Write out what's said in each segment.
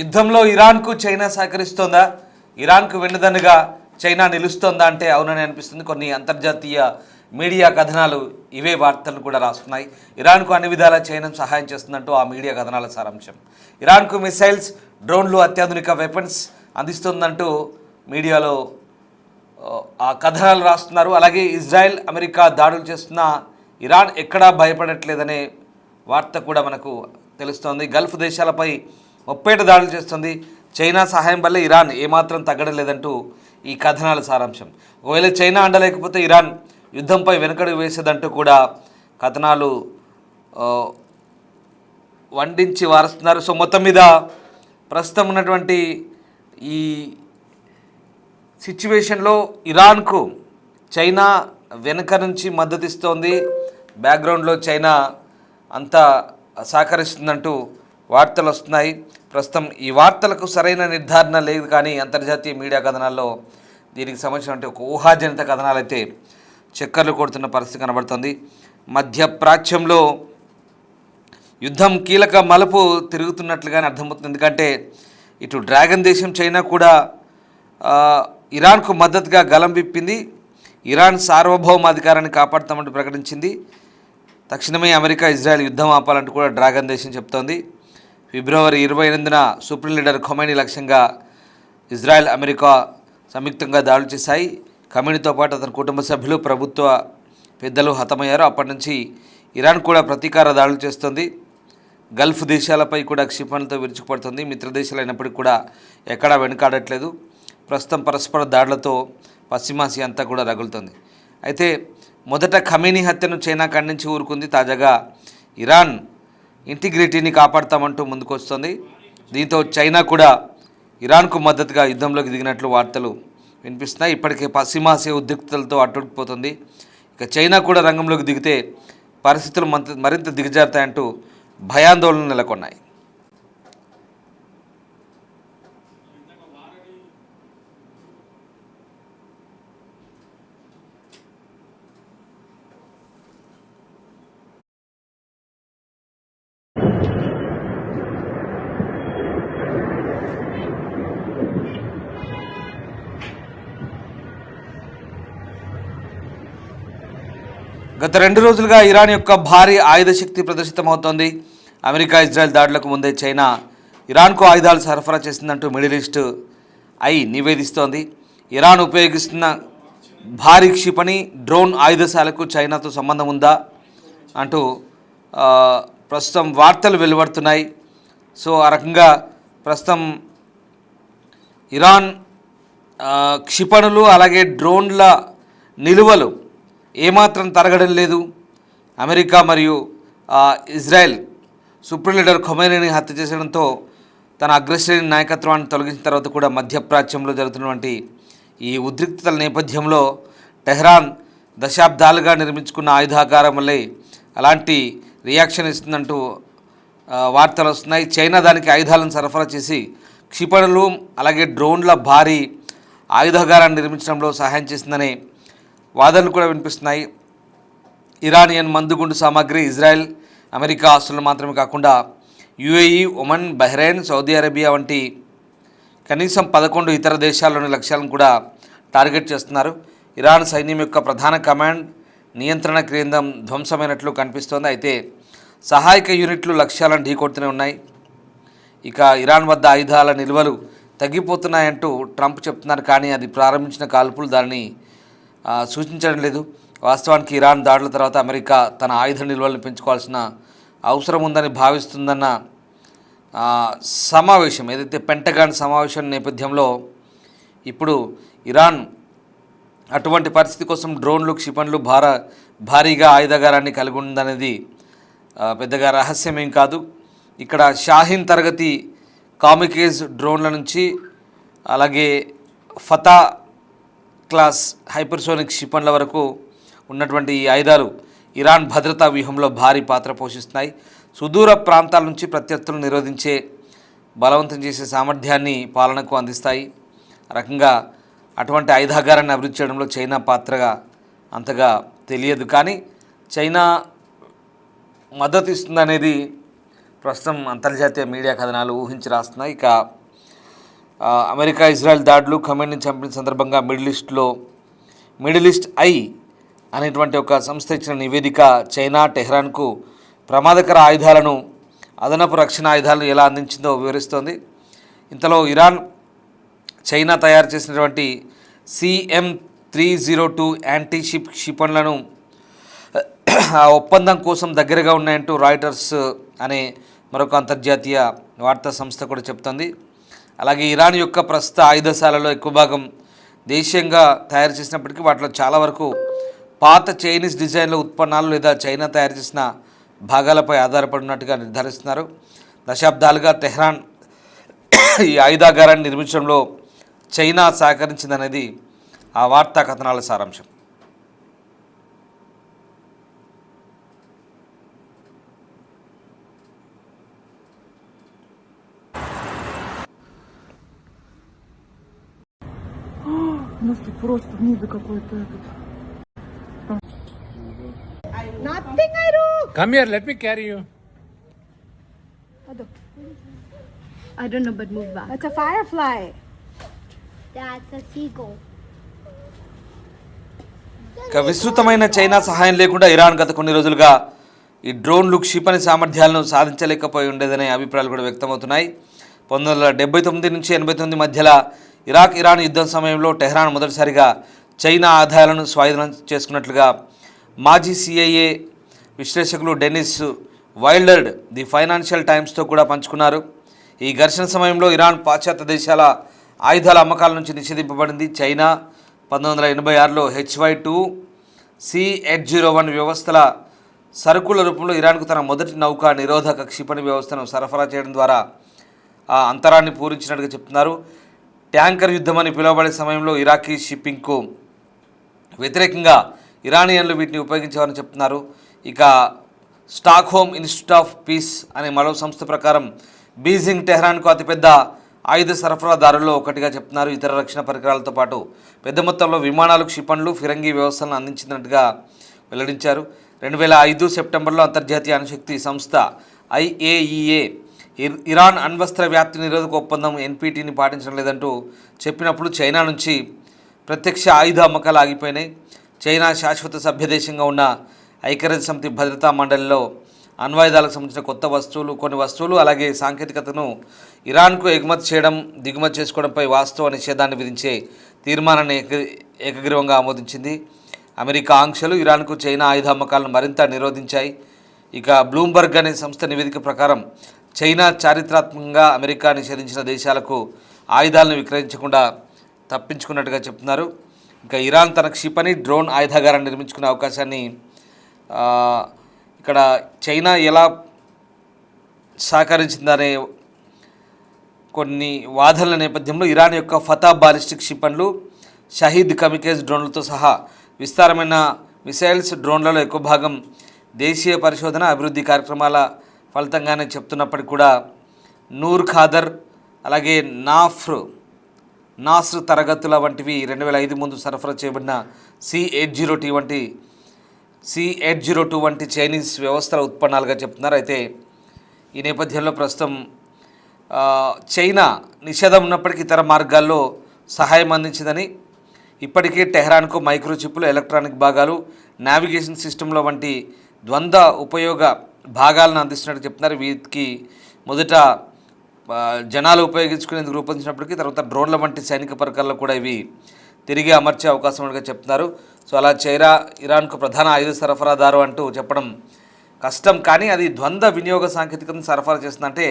యుద్ధంలో ఇరాన్కు చైనా సహకరిస్తోందా? ఇరాన్కు వెన్నుదన్నుగా చైనా నిలుస్తోందా అంటే అవునని అనిపిస్తుంది. కొన్ని అంతర్జాతీయ మీడియా కథనాలు ఇవే వార్తలను కూడా రాస్తున్నాయి. ఇరాన్కు అన్ని విధాలా చైనా సహాయం చేస్తుందంటూ ఆ మీడియా కథనాల సారాంశం. ఇరాన్కు మిసైల్స్, డ్రోన్లు, అత్యాధునిక వెపన్స్ అందిస్తుందంటూ మీడియాలో ఆ కథనాలు రాస్తున్నారు. అలాగే ఇజ్రాయెల్, అమెరికా దాడులు చేస్తున్న ఇరాన్ ఎక్కడా భయపడట్లేదనే వార్త కూడా మనకు తెలుస్తోంది. గల్ఫ్ దేశాలపై ముప్పేట దాడులు చేస్తుంది. చైనా సహాయం వల్ల ఇరాన్ ఏమాత్రం తగ్గడం లేదంటూ ఈ కథనాల సారాంశం. ఒకవేళ చైనా అండలేకపోతే ఇరాన్ యుద్ధంపై వెనుకడుగు వేసేదంటూ కూడా కథనాలు వండించి వారుస్తున్నారు. సో మొత్తం మీద ప్రస్తుతం ఉన్నటువంటి ఈ సిచ్యువేషన్లో ఇరాన్కు చైనా వెనుక నుంచి మద్దతు ఇస్తోంది. బ్యాక్గ్రౌండ్లో చైనా అంతా సహకరిస్తుందంటూ వార్తలు వస్తున్నాయి. ప్రస్తుతం ఈ వార్తలకు సరైన నిర్ధారణ లేదు, కానీ అంతర్జాతీయ మీడియా కథనాల్లో దీనికి సంబంధించినటువంటి ఒక ఊహాజనిత కథనాలు అయితే చక్కర్లు కొడుతున్న పరిస్థితి కనబడుతుంది. మధ్యప్రాచ్యంలో యుద్ధం కీలక మలుపు తిరుగుతున్నట్లుగానే అర్థమవుతుంది. ఎందుకంటే ఇటు డ్రాగన్ దేశం చైనా కూడా ఇరాన్కు మద్దతుగా గలం విప్పింది. ఇరాన్ సార్వభౌమాధికారాన్ని కాపాడుతామంటూ ప్రకటించింది. తక్షణమే అమెరికా, ఇజ్రాయెల్ యుద్ధం ఆపాలంటూ కూడా డ్రాగన్ దేశం చెప్తోంది. ఫిబ్రవరి 28న సుప్రీం లీడర్ ఖొమైనీ లక్ష్యంగా ఇజ్రాయెల్, అమెరికా సంయుక్తంగా దాడులు చేశాయి. ఖొమైనీతో పాటు అతని కుటుంబ సభ్యులు, ప్రభుత్వ పెద్దలు హతమయ్యారు. అప్పటి నుంచి ఇరాన్ కూడా ప్రతీకార దాడులు చేస్తుంది. గల్ఫ్ దేశాలపై కూడా క్షిపణులతో విరుచుకుపడుతుంది. మిత్ర దేశాలు అయినప్పటికీ కూడా ఎక్కడా వెనుకాడట్లేదు. ప్రస్తుతం పరస్పర దాడులతో పశ్చిమాసియా అంతా కూడా రగులుతుంది. అయితే మొదట ఖమేనీ హత్యను చైనా ఖండించి ఊరుకుంది. తాజాగా ఇరాన్ ఇంటిగ్రిటీని కాపాడుతామంటూ ముందుకు వస్తుంది. దీంతో చైనా కూడా ఇరాన్కు మద్దతుగా యుద్ధంలోకి దిగినట్లు వార్తలు వినిపిస్తున్నాయి. ఇప్పటికే పశ్చిమాసియా ఉద్రిక్తతలతో అట్టుకుపోతుంది. ఇక చైనా కూడా రంగంలోకి దిగితే పరిస్థితులు మరింత దిగజారుతాయంటూ భయాందోళనలు నెలకొన్నాయి. గత 2 రోజులుగా ఇరాన్ యొక్క భారీ ఆయుధ శక్తి ప్రదర్శితమవుతోంది. అమెరికా, ఇజ్రాయెల్ దాడులకు ముందే చైనా ఇరాన్కు ఆయుధాలు సరఫరా చేసిందంటూ మిడిల్ ఈస్ట్ ఐ నివేదిస్తోంది. ఇరాన్ ఉపయోగిస్తున్న భారీ క్షిపణి, డ్రోన్ ఆయుధశాలకు చైనాతో సంబంధం ఉందా అంటూ ప్రస్తుతం వార్తలు వెలువడుతున్నాయి. సో ఆ రకంగా ప్రస్తుతం ఇరాన్ క్షిపణులు అలాగే డ్రోన్ల నిలువలు ఏమాత్రం తరగడం లేదు. అమెరికా మరియు ఇజ్రాయెల్ సుప్రీం లీడర్ ఖొమైనీని హత్య చేసడంతో తన అగ్రశ్రేణి నాయకత్వాన్ని తొలగించిన తర్వాత కూడా మధ్యప్రాచ్యంలో జరుగుతున్నటువంటి ఈ ఉద్రిక్తతల నేపథ్యంలో టెహ్రాన్ దశాబ్దాలుగా నిర్మించుకున్న ఆయుధాగారం వల్లే అలాంటి రియాక్షన్ ఇస్తుందంటూ వార్తలు వస్తున్నాయి. చైనా దానికి ఆయుధాలను సరఫరా చేసి క్షిపణులు అలాగే డ్రోన్ల భారీ ఆయుధాగారాన్ని నిర్మించడంలో సహాయం చేసిందనే వాదనలు కూడా వినిపిస్తున్నాయి. ఇరానియన్ మందుగుండు సామాగ్రి ఇజ్రాయెల్, అమెరికా ఆస్తులు మాత్రమే కాకుండా UAE, Oman, Bahrain, Saudi Arabia వంటి కనీసం 11 ఇతర దేశాల్లోని లక్ష్యాలను కూడా టార్గెట్ చేస్తున్నారు. ఇరాన్ సైన్యం యొక్క ప్రధాన కమాండ్ నియంత్రణ కేంద్రం ధ్వంసమైనట్లు కనిపిస్తోంది. అయితే సహాయక యూనిట్లు లక్ష్యాలను ఢీకొడుతూనే ఉన్నాయి. ఇక ఇరాన్ వద్ద ఆయుధాల నిల్వలు తగ్గిపోతున్నాయంటూ ట్రంప్ చెప్తున్నారు, కానీ అది ప్రారంభించిన కాల్పులు దానిని సూచించడం లేదు. వాస్తవానికి ఇరాన్ దాడుల తర్వాత అమెరికా తన ఆయుధ నిల్వలను పెంచుకోవాల్సిన అవసరం ఉందని భావిస్తుందన్న సమావేశం, ఏదైతే పెంటగాన్ సమావేశం నేపథ్యంలో ఇప్పుడు ఇరాన్ అటువంటి పరిస్థితి కోసం డ్రోన్లు, క్షిపణులు భారీగా ఆయుధాగారాన్ని కలిగి ఉందనేది పెద్దగా రహస్యమేం కాదు. ఇక్కడ షాహీన్ తరగతి కామికేజ్ డ్రోన్ల నుంచి అలాగే ఫతా క్లాస్ హైపర్సోనిక్ క్షిపణుల వరకు ఉన్నటువంటి ఈ ఆయుధాలు ఇరాన్ భద్రతా వ్యూహంలో భారీ పాత్ర పోషిస్తున్నాయి. సుదూర ప్రాంతాల నుంచి ప్రత్యర్థులను నిరోధించే, బలవంతం చేసే సామర్థ్యాన్ని పాలనకు అందిస్తాయి. రకంగా అటువంటి ఆయుధాగారాన్ని అభివృద్ధి చేయడంలో చైనా పాత్రగా అంతగా తెలియదు, కానీ చైనా మద్దతు ఇస్తుందనేది ప్రస్తుతం అంతర్జాతీయ మీడియా కథనాలు ఊహించి రాస్తున్నాయి. ఇక అమెరికా ఇజ్రాయెల్ దాడులు ఖమేనీని చంపిన సందర్భంగా మిడిల్ ఈస్ట్ ఐ అనేటువంటి ఒక సంస్థ ఇచ్చిన నివేదిక చైనా టెహ్రాన్కు ప్రమాదకర ఆయుధాలను, అదనపు రక్షణ ఆయుధాలను ఎలా అందించిందో వివరిస్తోంది. ఇంతలో ఇరాన్ చైనా తయారు చేసినటువంటి CM-302 యాంటీ షిప్ క్షిపణులను ఆ ఒప్పందం కోసం దగ్గరగా ఉన్నాయంటూ రాయిటర్స్ అనే మరొక అంతర్జాతీయ వార్తా సంస్థ కూడా చెప్తోంది. అలాగే ఇరాన్ యొక్క ప్రస్తుత ఆయుధశాలలో ఎక్కువ భాగం దేశీయంగా తయారు చేసినప్పటికీ వాటిలో చాలా వరకు పాత చైనీస్ డిజైన్ల ఉత్పన్నాలు లేదా చైనా తయారు చేసిన భాగాలపై ఆధారపడినట్టుగా నిర్ధారిస్తున్నారు. దశాబ్దాలుగా టెహ్రాన్ ఈ ఆయుధాగారాన్ని నిర్మించడంలో చైనా సహకరించిందనేది ఆ వార్తా కథనాల సారాంశం. У нас тут просто в небе какой-то этот. Nothing I do. Come here, let me carry you. I don't know, but move back. That's a firefly. That's a seagull. ఇక విస్తృతమైన చైనా సహాయం లేకుండా ఇరాన్ గత కొన్ని రోజులుగా ఈ డ్రోన్లు క్షిపణి సామర్థ్యాలను సాధించలేకపోయి ఉండేదనే అభిప్రాయాలు కూడా వ్యక్తమవుతున్నాయి. 1979 నుంచి 89 మధ్యలో ఇరాన్ యుద్ధం సమయంలో టెహ్రాన్ మొదటిసారిగా చైనా ఆదాయాలను స్వాధీనం చేసుకున్నట్లుగా మాజీ CIA విశ్లేషకులు డెనిస్ వైల్డర్డ్ ది ఫైనాన్షియల్ టైమ్స్తో కూడా పంచుకున్నారు. ఈ ఘర్షణ సమయంలో ఇరాన్ పాశ్చాత్య దేశాల ఆయుధాల అమ్మకాల నుంచి నిషేధింపబడింది. చైనా 1986లో HY-2 C-801 వ్యవస్థల సరుకుల రూపంలో ఇరాన్కు తన మొదటి నౌకా నిరోధక క్షిపణి వ్యవస్థను సరఫరా చేయడం ద్వారా ఆ అంతరాన్ని పూరించినట్టుగా చెప్తున్నారు. ట్యాంకర్ యుద్ధం అని పిలువబడే సమయంలో ఇరాకీ షిప్పింగ్కు వ్యతిరేకంగా ఇరానియన్లు వీటిని ఉపయోగించారని చెప్తున్నారు. ఇక స్టాక్హోమ్ ఇన్స్టిట్యూట్ ఆఫ్ పీస్ అనే మరో సంస్థ ప్రకారం బీజింగ్ టెహ్రాన్కు అతిపెద్ద ఆయుధ సరఫరాదారుల్లో ఒకటిగా చెప్తున్నారు. ఇతర రక్షణ పరికరాలతో పాటు పెద్ద మొత్తంలో విమానాలు, క్షిపణులు, ఫిరంగి వ్యవస్థలను అందించినట్టుగా వెల్లడించారు. 2005 సెప్టెంబర్లో అంతర్జాతీయ అణుశక్తి సంస్థ IAEA ఇరాన్ అణ్వస్త్ర వ్యాప్తి నిరోధక ఒప్పందం NPTని పాటించడం లేదంటూ చెప్పినప్పుడు చైనా నుంచి ప్రత్యక్ష ఆయుధ అమ్మకాలు ఆగిపోయినాయి. చైనా శాశ్వత సభ్యదేశంగా ఉన్న ఐక్యరాజ్యసమితి భద్రతా మండలిలో అణ్వాయుధాలకు సంబంధించిన కొన్ని వస్తువులు అలాగే సాంకేతికతను ఇరాన్కు ఎగుమతి చేయడం, దిగుమతి చేసుకోవడంపై వాస్తవ నిషేధాన్ని విధించే తీర్మానాన్ని ఏకగ్రీవంగా ఆమోదించింది. అమెరికా ఆంక్షలు ఇరాన్కు చైనా ఆయుధ అమ్మకాలను మరింత నిరోధించాయి. ఇక బ్లూంబర్గ్ అనే సంస్థ నివేదిక ప్రకారం చైనా చారిత్రాత్మకంగా అమెరికా నిషేధించిన దేశాలకు ఆయుధాలను విక్రయించకుండా తప్పించుకున్నట్టుగా చెప్తున్నారు. ఇంకా ఇరాన్ తన క్షిపణి, డ్రోన్ ఆయుధాగారాన్ని నిర్మించుకునే అవకాశాన్ని ఇక్కడ చైనా ఎలా సహకరించిందనే కొన్ని వాదనల నేపథ్యంలో ఇరాన్ యొక్క ఫతా బాలిస్టిక్ క్షిపణులు, షహీద్ కమికేజ్ డ్రోన్లతో సహా విస్తారమైన మిసైల్స్, డ్రోన్లలో ఎక్కువ భాగం దేశీయ పరిశోధన అభివృద్ధి కార్యక్రమాల ఫలితంగానే చెప్తున్నప్పటికీ కూడా నూర్ ఖాదర్ అలాగే నాస్ర్ తరగతుల వంటివి 2005 ముందు సరఫరా చేయబడిన C-802 వంటి చైనీస్ వ్యవస్థల ఉత్పన్నాలుగా చెప్తున్నారు. అయితే ఈ నేపథ్యంలో ప్రస్తుతం చైనా నిషేధం ఉన్నప్పటికీ ఇతర మార్గాల్లో సహాయం అందించిందని, ఇప్పటికే టెహ్రాన్కు మైక్రోచిప్లు, ఎలక్ట్రానిక్ భాగాలు, నావిగేషన్ సిస్టంలో వంటి ద్వంద్వ ఉపయోగ భాగాలను అందిస్తున్నట్టు చెప్తున్నారు. వీటికి మొదట జనాలు ఉపయోగించుకునేందుకు రూపొందించినప్పటికీ తర్వాత డ్రోన్ల వంటి సైనిక పరికరాలు కూడా ఇవి తిరిగి అమర్చే అవకాశం ఉన్నట్టుగా చెప్తున్నారు. సో అలా చైనా ఇరాన్కు ప్రధాన ఆయుధ సరఫరాదారు అంటూ చెప్పడం కష్టం, కానీ అది ద్వంద్వ వినియోగ సాంకేతికతను సరఫరా చేస్తుందంటే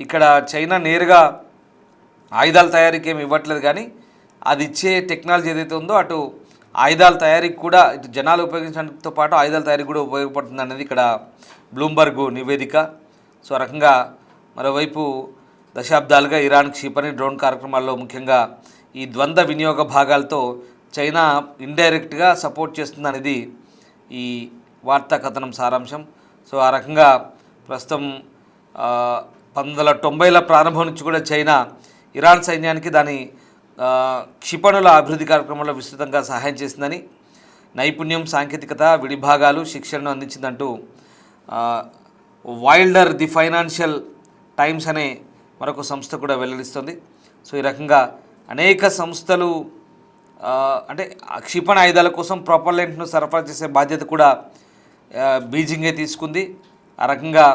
ఇక్కడ చైనా నేరుగా ఆయుధాల తయారీకి ఏమి ఇవ్వట్లేదు, కానీ అది ఇచ్చే టెక్నాలజీ ఏదైతే ఉందో అటు ఆయుధాల తయారీకి కూడా, ఇటు జనాలు ఉపయోగించడంతో పాటు ఆయుధాల తయారీకి కూడా ఉపయోగపడుతుంది అనేది ఇక్కడ బ్లూంబర్గ్ నివేదిక. సో ఆ రకంగా మరోవైపు దశాబ్దాలుగా ఇరాన్ క్షిపణి, డ్రోన్ కార్యక్రమాల్లో ముఖ్యంగా ఈ ద్వంద్వ వినియోగ భాగాలతో చైనా ఇండైరెక్ట్గా సపోర్ట్ చేస్తుంది అనేది ఈ వార్తా కథనం సారాంశం. సో ఆ రకంగా ప్రస్తుతం 1990ల ప్రారంభం నుంచి కూడా చైనా ఇరాన్ సైన్యానికి దాని క్షిపణుల అభివృద్ధి కార్యక్రమంలో విస్తృతంగా సహాయం చేసిందని, నైపుణ్యం, సాంకేతికత, విడిభాగాలు, శిక్షణను అందించిందంటూ వైల్డర్ ది ఫైనాన్షియల్ టైమ్స్ అనే మరొక సంస్థ కూడా వెల్లడిస్తుంది. సో ఈ రకంగా అనేక సంస్థలు అంటే క్షిపణి ఆయుధాల కోసం ప్రొపల్లెంట్ను సరఫరా చేసే బాధ్యత కూడా బీజింగే తీసుకుంది. ఆ రకంగా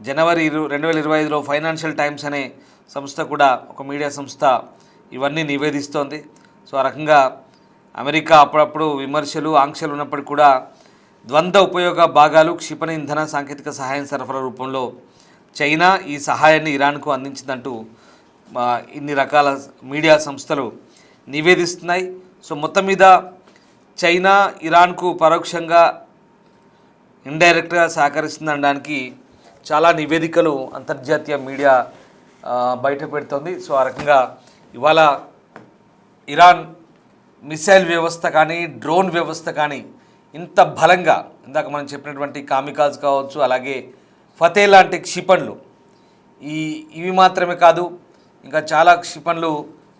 జనవరి 2025లో ఫైనాన్షియల్ టైమ్స్ అనే సంస్థ కూడా ఒక మీడియా సంస్థ ఇవన్నీ నివేదిస్తోంది. సో ఆ రకంగా అమెరికా అప్పుడప్పుడు విమర్శలు ఆంక్షలు ఉన్నప్పటికీ కూడా ద్వంద్వ ఉపయోగ భాగాలు క్షిపణి ఇంధన సాంకేతిక సహాయం సరఫరా రూపంలో చైనా ఈ సహాయాన్ని ఇరాన్కు అందించిందంటూ ఇన్ని రకాల మీడియా సంస్థలు నివేదిస్తున్నాయి. సో మొత్తం మీద చైనా ఇరాన్కు పరోక్షంగా ఇండైరెక్ట్గా సహకరిస్తుందనడానికి చాలా నివేదికలు అంతర్జాతీయ మీడియా బయట పెడుతోంది. సో ఆ రకంగా ఇవాళ ఇరాన్ మిసైల్ వ్యవస్థ కానీ డ్రోన్ వ్యవస్థ కానీ ఇంత బలంగా ఇందాక మనం చెప్పినటువంటి కామికాజ్ కావచ్చు, అలాగే ఫతే లాంటి క్షిపణులు ఇవి మాత్రమే కాదు, ఇంకా చాలా క్షిపణులు,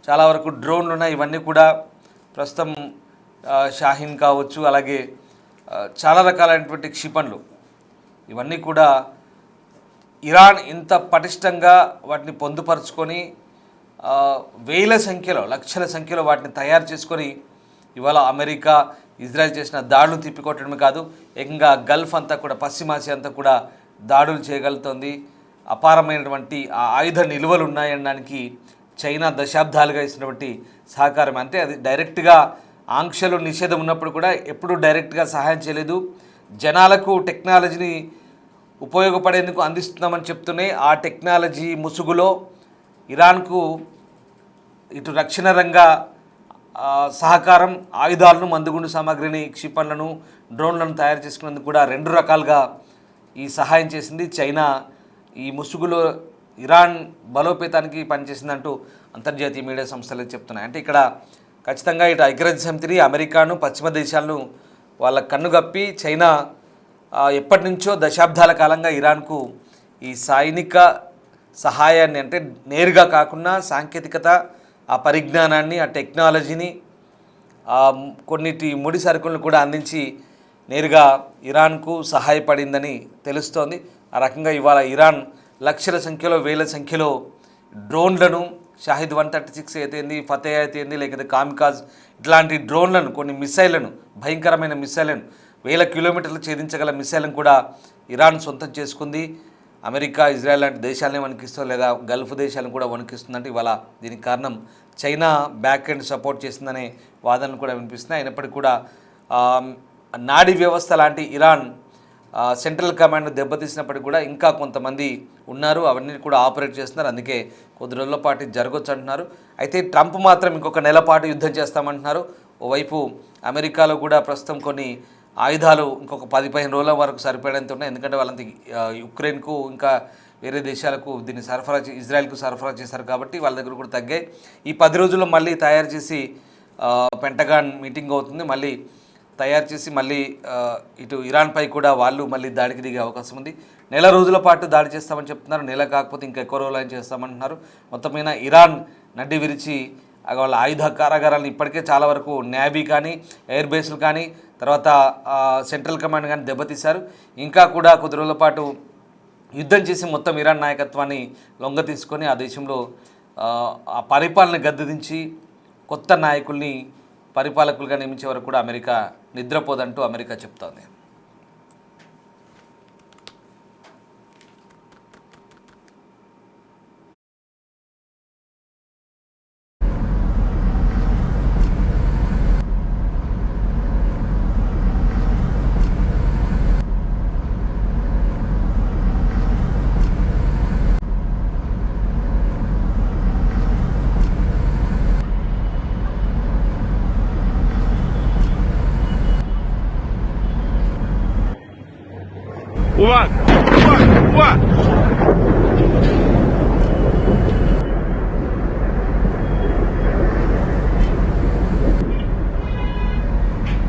చాలా వరకు డ్రోన్లు ఉన్నాయి. ఇవన్నీ కూడా ప్రస్తుతం షాహీన్ కావచ్చు, అలాగే చాలా రకాలైనటువంటి క్షిపణులు ఇవన్నీ కూడా ఇరాన్ ఇంత పటిష్టంగా వాటిని పొందుపరుచుకొని వేల సంఖ్యలో, లక్షల సంఖ్యలో వాటిని తయారు చేసుకొని ఇవాళ అమెరికా, ఇజ్రాయెల్ చేసిన దాడులు తిప్పికొట్టడమే కాదు, ఏకంగా గల్ఫ్ అంతా కూడా, పశ్చిమాసియా అంతా కూడా దాడులు చేయగలుగుతుంది. అపారమైనటువంటి ఆ ఆయుధ నిల్వలు ఉన్నాయనడానికి చైనా దశాబ్దాలుగా ఇచ్చినటువంటి సహకారం. అంటే అది డైరెక్ట్గా ఆంక్షలు నిషేధం ఉన్నప్పుడు కూడా ఎప్పుడూ డైరెక్ట్గా సహాయం చేయలేదు. జనాలకు టెక్నాలజీని ఉపయోగపడేందుకు అందిస్తున్నామని చెప్తూనే ఆ టెక్నాలజీ ముసుగులో ఇరాన్కు ఇటు రక్షణ రంగ సహకారం, ఆయుధాలను, మందుగుండు సామాగ్రిని, క్షిపణులను, డ్రోన్లను తయారు చేసుకునేందుకు కూడా 2 రకాలుగా ఈ సహాయం చేసింది. చైనా ఈ ముసుగులో ఇరాన్ బలోపేతానికి పనిచేసిందంటూ అంతర్జాతీయ మీడియా సంస్థలు చెప్తున్నాయి. అంటే ఇక్కడ ఖచ్చితంగా ఇటు ఐక్యరాజ్య సమితిని, అమెరికాను, పశ్చిమ దేశాలను వాళ్ళ కన్నుగప్పి చైనా ఎప్పటి నుంచో దశాబ్దాల కాలంగా ఇరాన్కు ఈ సైనిక సహాయాన్ని, అంటే నేరుగా కాకుండా సాంకేతికత, ఆ పరిజ్ఞానాన్ని, ఆ టెక్నాలజీని, కొన్నిటి ముడి సరుకులను కూడా అందించి నేరుగా ఇరాన్కు సహాయపడిందని తెలుస్తోంది. ఆ రకంగా ఇవాళ ఇరాన్ లక్షల సంఖ్యలో, వేల సంఖ్యలో డ్రోన్లను, షాహిద్ 136 అయితేంది, ఫతే అయితేంది, లేకపోతే కామికాజ్ ఇట్లాంటి డ్రోన్లను, కొన్ని మిసైళ్లను, భయంకరమైన మిసైళ్లను, 1000 కిలోమీటర్లు ఛేదించగల మిసైళ్లను కూడా ఇరాన్ సొంతం చేసుకుంది. అమెరికా, ఇజ్రాయెల్ లాంటి దేశాలనే వణికిస్తూ, లేదా గల్ఫ్ దేశాలను కూడా వణికిస్తుందంటే ఇవాళ దీనికి కారణం చైనా బ్యాక్ ఎండ్ సపోర్ట్ చేస్తుందనే వాదనలు కూడా వినిపిస్తున్నాయి. అయినప్పటికీ కూడా నాడీ వ్యవస్థ లాంటి ఇరాన్ సెంట్రల్ కమాండ్ దెబ్బతీసినప్పటికీ కూడా ఇంకా కొంతమంది ఉన్నారు, అవన్నీ కూడా ఆపరేట్ చేస్తున్నారు. అందుకే కొద్ది రోజుల పాటు జరగవచ్చు అంటున్నారు. అయితే ట్రంప్ మాత్రం ఇంకొక నెల పాటు యుద్ధం చేస్తామంటున్నారు. ఓవైపు అమెరికాలో కూడా ప్రస్తుతం కొన్ని ఆయుధాలు ఇంకొక 10-15 రోజుల వరకు సరిపడేంత ఉన్నాయి. ఎందుకంటే వాళ్ళంతా యుక్రెయిన్కు, ఇంకా వేరే దేశాలకు దీన్ని ఇజ్రాయెల్కు సరఫరా చేశారు కాబట్టి వాళ్ళ దగ్గర కూడా తగ్గాయి. ఈ 10 రోజుల్లో మళ్ళీ తయారు చేసి పెంటగాన్ మీటింగ్ అవుతుంది, మళ్ళీ తయారు చేసి మళ్ళీ ఇటు ఇరాన్పై కూడా వాళ్ళు మళ్ళీ దాడికి దిగే అవకాశం ఉంది. నెల రోజుల పాటు దాడి చేస్తామని చెప్తున్నారు. నెల కాకపోతే ఇంకా ఎక్కువ రోజులు ఆయన చేస్తామంటున్నారు. మొత్తం మీద ఇరాన్ నడ్డి విరిచి వాళ్ళ ఆయుధ కారాగారాలను ఇప్పటికే చాలా వరకు నేవీ కానీ, ఎయిర్ బేస్లు కానీ, తర్వాత సెంట్రల్ కమాండ్ కానీ దెబ్బతీశారు. ఇంకా కూడా కొద్ది రోజుల పాటు యుద్ధం చేసి మొత్తం ఇరాన్ నాయకత్వాన్ని లొంగ తీసుకొని ఆ దేశంలో ఆ పరిపాలన గద్దెదించి కొత్త నాయకుల్ని పరిపాలకులుగా నియమించే వరకు కూడా అమెరికా నిద్రపోదంటూ అమెరికా చెప్తోంది. Увага! Увага! Увага!